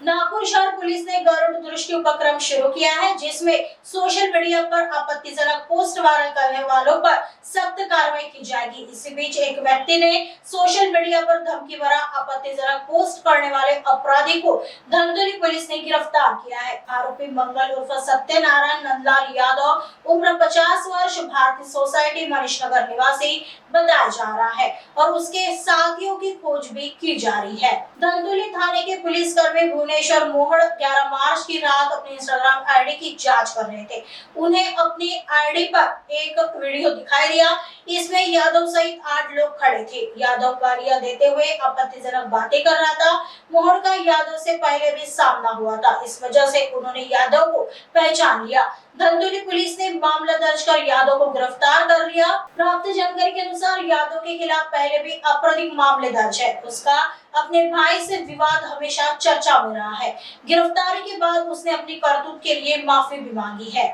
नागपुर शहर पुलिस ने गरुड़ दृष्टि उपक्रम शुरू किया है, जिसमें सोशल मीडिया पर आपत्तिजनक पोस्ट वायरल करने वालों पर सख्त कार्रवाई की जाएगी। इसी बीच एक व्यक्ति ने सोशल मीडिया पर धमकी भरा आपत्तिजनक पोस्ट करने वाले अपराधी को धंधुली पुलिस ने गिरफ्तार किया है। आरोपी मंगल उर्फ सत्यनारायण नंदलाल यादव उम्र 50 वर्ष, भारतीय सोसाइटी मनीषनगर निवासी बताया जा रहा है और उसके साथियों की खोज भी की जा रही है। धंधुली थाने के पुलिसकर्मी भुवनेश्वर मोहड़ 11 मार्च की रात अपने इंस्टाग्राम आईडी की जांच कर रहे थे। उन्हें अपनी आईडी पर एक वीडियो दिखाई दिया। इसमें यादव सहित 8 लोग खड़े थे। यादव गालियां देते हुए आपत्तिजनक बातें कर रहा था। मोहड़ का यादव से पहले भी सामना हुआ था, इस वजह से उन्होंने यादव को पहचान लिया। धंधुली पुलिस ने मामला दर्ज कर यादव को गिरफ्तार कर लिया। प्राप्त जानकारी के अनुसार यादव के खिलाफ पहले भी आपराधिक मामले दर्ज है। उसका अपने भाई से विवाद हमेशा चर्चा में रहा है। गिरफ्तारी के बाद उसने अपनी करतूत के लिए माफी भी मांगी है।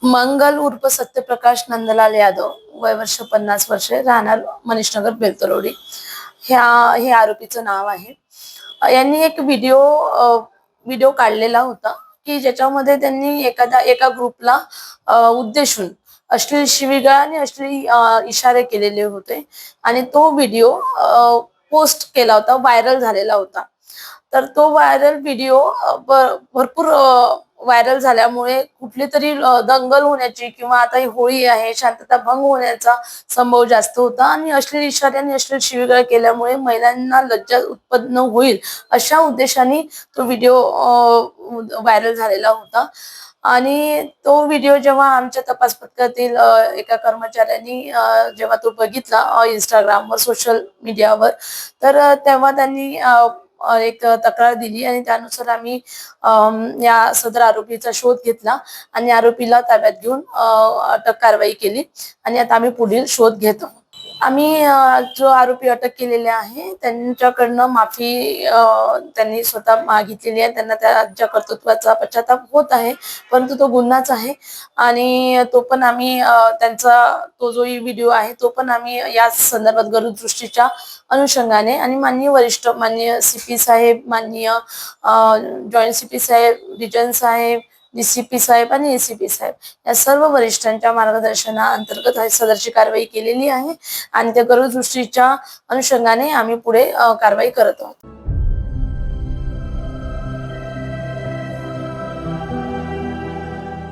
मंगल उर्फ सत्यप्रकाश नंदलाल यादव, वय वर्ष 50 वर्षे, राहणार मनीषनगर बेलतरोडी, हे आरोपीचं नाव आहे। यांनी एक व्हिडिओ काढलेला होता की ज्याच्यामध्ये त्यांनी एका ग्रुपला उद्देशून अश्लील शिवीगाळ आणि अश्लील इशारे केलेले होते आणि तो व्हिडिओ पोस्ट केला होता, व्हायरल झालेला होता। तर तो व्हायरल व्हिडिओ भरपूर व्हायरल झाल्यामुळे कुठली तरी दंगल होण्याची किंवा आता ही होळी आहे, शांतता भंग होण्याचा संभव जास्त होता आणि अश्लील इशारे आणि अश्लील शिवीगाळ केल्यामुळे महिलांना लज्जा उत्पन्न होईल अशा उद्देशाने तो व्हिडिओ व्हायरल झालेला होता। आणि तो व्हिडिओ जेव्हा आमच्या तपास पथकातील एका कर्मचाऱ्यांनी जेव्हा तो बघितला इंस्टाग्रामवर, सोशल मीडियावर, तर तेव्हा त्यांनी एक तक्रार दिली आणि त्यानुसार आम्ही या सदर आरोपीचा शोध घेतला आणि आरोपीला ताब्यात घेऊन अटक कारवाई केली आणि आता आम्ही पुढील शोध घेत आहोत। आम्ही जो आरोपी अटक केलेले आहे त्यांच्याकडनं माफी त्यांनी स्वतः मागितलेली आहे। त्यांना त्यांच्या कर्तृत्वाचा पश्चाताप होत आहे, परंतु तो गुन्हाच आहे आणि तो पण आम्ही त्यांचा तो जो व्हिडिओ आहे तो पण आम्ही या संदर्भात गरुड दृष्टीच्या अनुषंगाने आणि माननीय वरिष्ठ, माननीय सीपी साहेब, माननीय जॉईंट सीपी साहेब, रिजन साहेब, डीसीपी साहेब आणि एसीपी साहेब या सर्व वरिष्ठांच्या मार्गदर्शनाअंतर्गत सदरची कारवाई केलेली आहे आणि त्या गरुड दृष्टीच्या अनुषंगाने आम्ही पुढे कारवाई करत आहोत।